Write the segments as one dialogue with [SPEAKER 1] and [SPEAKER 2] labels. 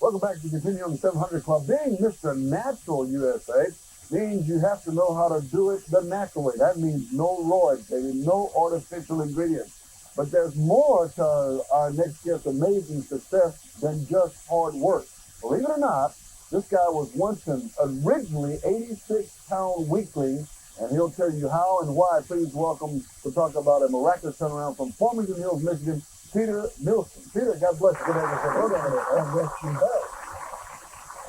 [SPEAKER 1] Welcome back to Continue on the 700 Club. Being Mr. Natural USA means you have to know how to do it the natural way. That means no roids, baby, no artificial ingredients. But there's more to our next guest's amazing success than just hard work. Believe it or not, this guy was once an originally 86-pound weakling, and he'll tell you how and why. Please welcome to talk about a miraculous turnaround from Farmington Hills, Michigan, Peter Nielsen. Peter, God bless you. Good afternoon. God bless you back.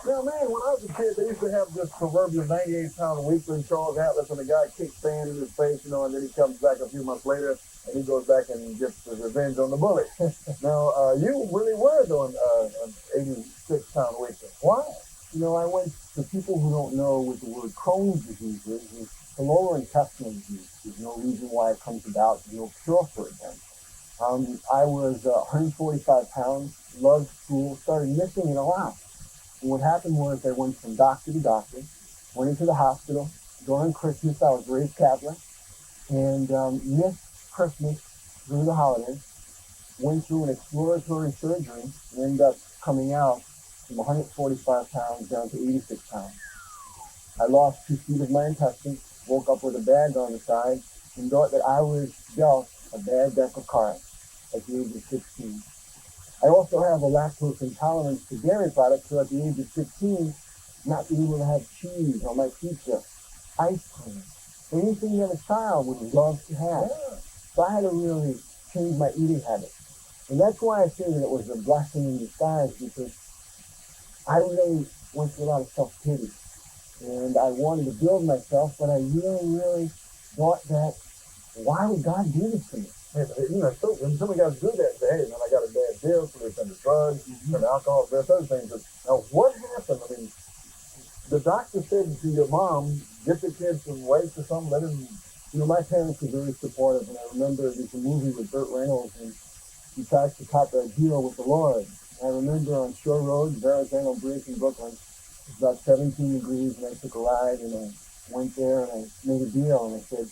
[SPEAKER 1] Now, man, when I was a kid, they used to have this proverbial 98-pound weakling, Charles Atlas, and the guy kicks sand in his face, and then he comes back a few months later, and he goes back and gets his revenge on the bully. Now, you really were doing an 86-pound weakling. Why?
[SPEAKER 2] I went to people who don't know what the word Crohn's disease is the lower intestinal disease. There's no reason why it comes about. There's no cure for it then. I was 145 pounds, loved school, started missing it a lot. And what happened was I went from doctor to doctor, went into the hospital. During Christmas, I was raised Catholic, and missed Christmas through the holidays, went through an exploratory surgery, and ended up coming out from 145 pounds down to 86 pounds. I lost 2 feet of my intestines, woke up with a bag on the side, and thought that I was dealt a bad deck of cards at the age of 16. I also have a lactose intolerance to dairy products, so at the age of 15, not being able to have cheese on my pizza, ice cream, anything that a child would love to have. So I had to really change my eating habits. And that's why I say that it was a blessing in disguise, because I really went through a lot of self-pity. And I wanted to build myself, but I really thought that, why would God do this to me?
[SPEAKER 1] So when somebody guys do that, say, hey, man, I got a bad deal, so they send to drugs, send to alcohol, various other things. Now, what happened? I mean, the doctor said to your mom, get the kid some weights or something, let him...
[SPEAKER 2] My parents were very supportive, and I remember there's a movie with Burt Reynolds, and he tries to cut a deal with the Lord. I remember on Shore Road, Verrazano Bridge in Brooklyn, it was about 17 degrees, and I took a ride, and I went there, and I made a deal, and I said,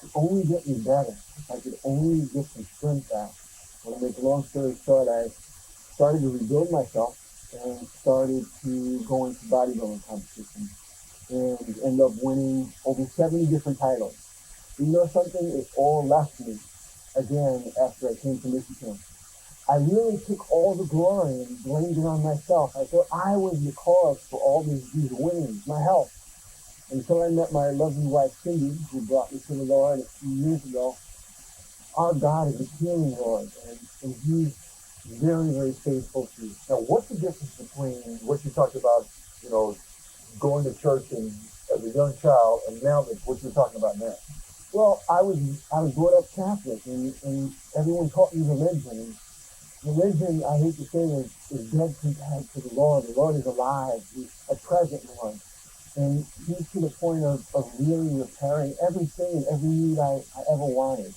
[SPEAKER 2] to only get me better, if I could only get some strength back. Well, to make a long story short, I started to rebuild myself and started to go into bodybuilding competitions and end up winning over 70 different titles. You know something? It all left me again after I came to Michigan. I really took all the glory and blamed it on myself. I thought I was the cause for all these wins, my health. Until I met my lovely wife, Cindy, who brought me to the Lord a few years ago. Our God is a healing Lord, and He's very faithful to you.
[SPEAKER 1] Now, what's the difference between what you talked about, going to church and as a young child, and now what you're talking about now?
[SPEAKER 2] Well, I was brought up Catholic, and everyone taught me religion. And religion, I hate to say it, is dead compared to the Lord. The Lord is alive. He's a present one. And He's to the point of really repairing everything and every need I ever wanted.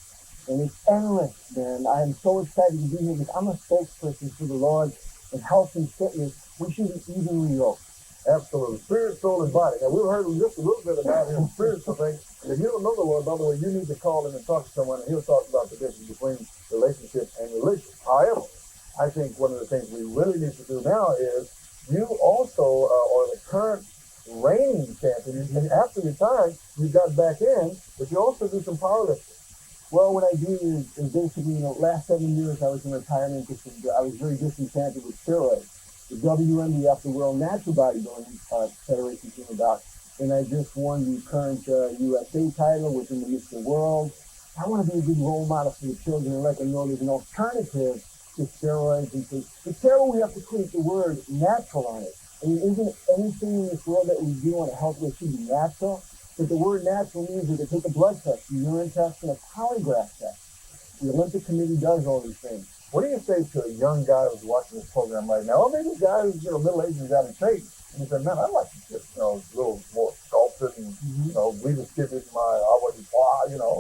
[SPEAKER 2] And it's endless, man. I'm so excited to be here because I'm a spokesperson for the Lord in health and fitness. We should be evenly yoked.
[SPEAKER 1] Absolutely. Spirit, soul, and body. Now, we've heard just a little bit about his spiritual thing. If you don't know the Lord, by the way, you need to call him and talk to someone, and he'll talk about the difference between relationship and religion. However, I think one of the things we really need to do now is you also are the current reigning champion. And after you retired, you got back in, but you also do some powerlifting.
[SPEAKER 2] Well, what I do is basically, last 7 years I was in retirement because I was very disenchanted with steroids. The WNBF, the World Natural Bodybuilding Federation, came about, and I just won the current USA title within the Mr. World. I want to be a good role model for the children and let them know there's an alternative to steroids. And to the steroid, we have to create the word natural on it. I mean, isn't anything in this world that we do on a health way should be natural? But the word natural means that they take a blood test, a urine test, and a polygraph test. The Olympic Committee does all these things.
[SPEAKER 1] What do you say to a young guy who's watching this program right now? Or maybe a guy who's middle-aged and out of shape, and he said, man, I'd like to get a little more sculpted and redistribute I wasn't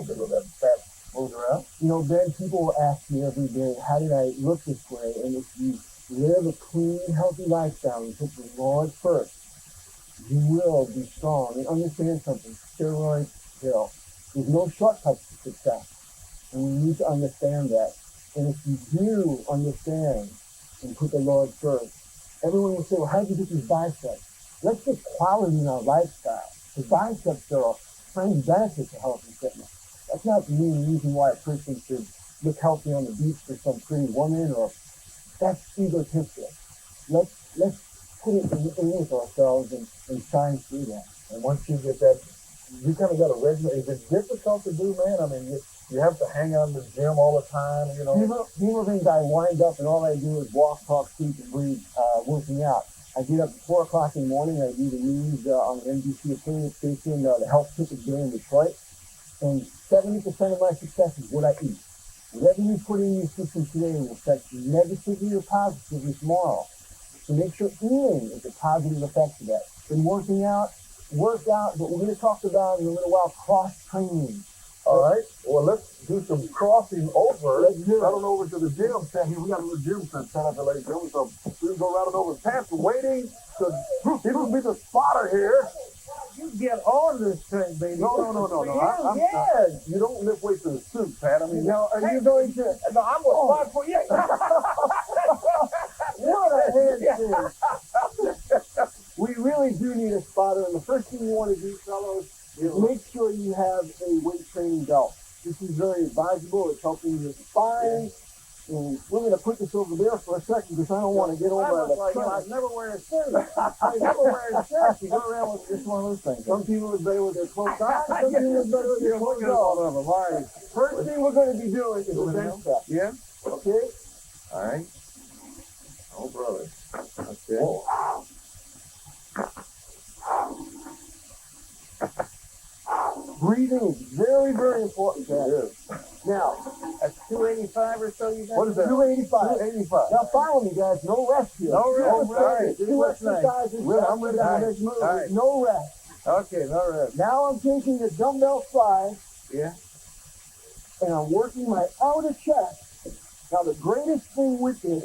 [SPEAKER 1] get rid of that fat moving around.
[SPEAKER 2] Ben, people will ask me every day, how did I look this way? And if you live a clean, healthy lifestyle and put the Lord first, you will be strong. And understand something, steroids kill. There's no shortcuts to success. And we need to understand that. And if you do understand and put the Lord first, Everyone will say, well, how'd you get these biceps? Let's get quality in our lifestyle. The biceps are a fringe benefit to health and fitness. That's not the main reason why a person should look healthy on the beach for some pretty woman, or that's egotistic. Let's put it in with ourselves and shine through that.
[SPEAKER 1] And once you get that, you kind of got a regular. Is it difficult to do, man? I mean, you have to hang out in the gym all the time, you know.
[SPEAKER 2] People think I wind up and all I do is walk, talk, sleep, and breathe, working out. I get up at 4 o'clock in the morning. I do the news on the NBC affiliate station, the Health Ticket here in Detroit. And 70% of my success is what I eat. Whatever you put in your system today will affect you negatively or positively tomorrow. So make sure eating is a positive effect of that. And working out, but we're going to talk about in a little while cross-training.
[SPEAKER 1] All right. Well, let's do some crossing over.
[SPEAKER 2] Let's do it.
[SPEAKER 1] Right on over to the gym set here. We got a little gym set up at Lake Gym, so we'll go right on over. Pat's waiting to he will be the spotter here.
[SPEAKER 2] You get on this thing, baby.
[SPEAKER 1] No. I'm not. You don't lift weights in a suit, Pat. I mean,
[SPEAKER 2] are you going to?
[SPEAKER 3] No, I'm going to spot for you.
[SPEAKER 2] What a handshake. We really do need a spotter, and the first thing you want to do, fellows, is make sure you have a weight training belt. This is very advisable. It's helping your spine. And we're going to put this over there for a second because I don't want to get over
[SPEAKER 3] like I never wear a suit. I never wear a shirt. You go around with just one of those things.
[SPEAKER 2] Some people are better with their clothes on. Some people are better with their clothes off.
[SPEAKER 1] All right.
[SPEAKER 2] First thing we're going to be doing is a bench press.
[SPEAKER 1] Yeah.
[SPEAKER 2] Okay?
[SPEAKER 1] All right. Oh, brother. Okay.
[SPEAKER 2] Oh. Breathing is very, very important, Pat.
[SPEAKER 1] It is.
[SPEAKER 2] Now,
[SPEAKER 3] That's 285 or so you got?
[SPEAKER 1] What is that?
[SPEAKER 2] 285.
[SPEAKER 1] 285.
[SPEAKER 2] Now follow me, guys. No rest here.
[SPEAKER 3] No rest.
[SPEAKER 2] No
[SPEAKER 3] All right.
[SPEAKER 2] rest.
[SPEAKER 3] Do
[SPEAKER 2] Two
[SPEAKER 3] what's next.
[SPEAKER 2] exercises.
[SPEAKER 1] I'm ready.
[SPEAKER 2] All right. Move.
[SPEAKER 3] All right.
[SPEAKER 2] No rest.
[SPEAKER 3] Okay, no rest.
[SPEAKER 2] Now I'm taking the dumbbell fly
[SPEAKER 3] Yeah.
[SPEAKER 2] and I'm working my outer chest. Now the greatest thing with this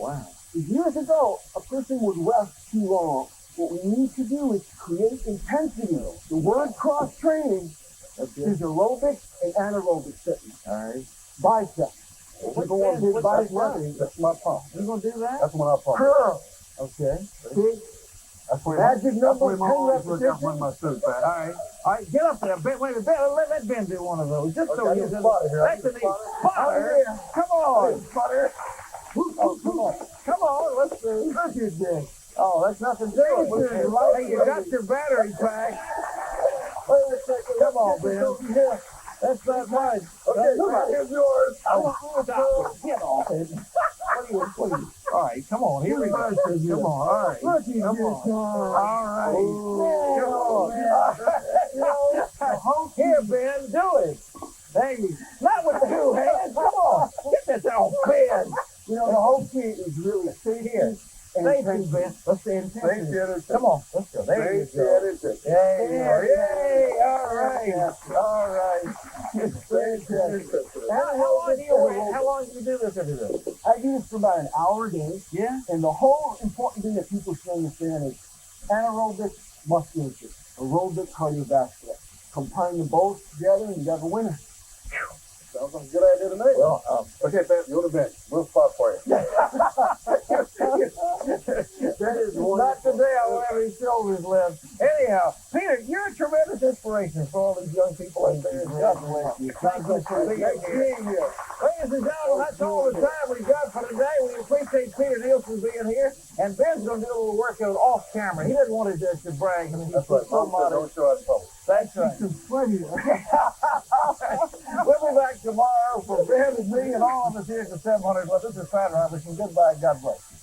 [SPEAKER 2] is years ago, a person would rest too long. What we need to do is create intensity. The word cross-training is aerobic and anaerobic fitness.
[SPEAKER 3] All right.
[SPEAKER 2] Biceps. People want big biceps.
[SPEAKER 1] That's my pump.
[SPEAKER 3] You going to do that?
[SPEAKER 1] That's when I pump.
[SPEAKER 2] Curl.
[SPEAKER 3] Okay.
[SPEAKER 2] See?
[SPEAKER 1] That's when
[SPEAKER 2] Magic number,
[SPEAKER 1] that's when
[SPEAKER 2] 10
[SPEAKER 1] always look out
[SPEAKER 2] repetitions.
[SPEAKER 1] my suit, Pat.
[SPEAKER 3] All right. All right, get up there. Ben, wait a minute. Let Ben do one of those. Just so
[SPEAKER 1] Okay,
[SPEAKER 3] he's
[SPEAKER 1] I need a spotter here.
[SPEAKER 3] That's a neat spotter.
[SPEAKER 2] Yeah.
[SPEAKER 3] Come on.
[SPEAKER 1] Spotter.
[SPEAKER 3] Oh, come on. Come on. Let's see.
[SPEAKER 2] Look at this.
[SPEAKER 3] Oh, that's nothing to it. Hey, you got your battery pack.
[SPEAKER 2] Wait a second.
[SPEAKER 3] Come on, Ben.
[SPEAKER 2] Here.
[SPEAKER 3] That's not mine.
[SPEAKER 1] Okay, Pat, here's yours.
[SPEAKER 3] Stop. Get off it. What are you? All right, come on. Here we go. Come on. All right.
[SPEAKER 2] Look at this.
[SPEAKER 3] Come on. All right.
[SPEAKER 2] The whole
[SPEAKER 3] Here, Ben, do it. Hey, not with the two hands. Come on. Get this off, Ben.
[SPEAKER 2] You know, the whole key is really safety and
[SPEAKER 3] Safety,
[SPEAKER 2] intensity.
[SPEAKER 3] Ben. Let's stay in
[SPEAKER 1] Safety and
[SPEAKER 3] Come on. Let's go. There you
[SPEAKER 1] Safety
[SPEAKER 3] go.
[SPEAKER 1] and intensity.
[SPEAKER 3] Yay. All right. All right. How long do you do this every day?
[SPEAKER 2] I do this for about an hour a day.
[SPEAKER 3] Yeah.
[SPEAKER 2] And the whole important thing that people should understand is anaerobic musculature, aerobic cardiovascular. Combine the both together and you got a winner.
[SPEAKER 1] Sounds like a good idea to me.
[SPEAKER 2] Well,
[SPEAKER 1] okay, Pat, you're the bench. We'll spot for you.
[SPEAKER 2] that is wonderful.
[SPEAKER 3] Not today. I won't have any shoulders left. Anyhow, Peter, you're a tremendous inspiration for all these young people out there. God bless you. Thank you for being here. Ladies and gentlemen, that's all the time we've got for today. We appreciate Peter Nielsen being here. And Ben's going to do a little workout off camera. He didn't want to brag. I mean,
[SPEAKER 1] That's right. Don't show out in public.
[SPEAKER 3] That's right.
[SPEAKER 2] It's funny.
[SPEAKER 3] We'll be back tomorrow for Ben and me and all of us here at the 700 Club. This is Pat Robertson. Goodbye. God bless.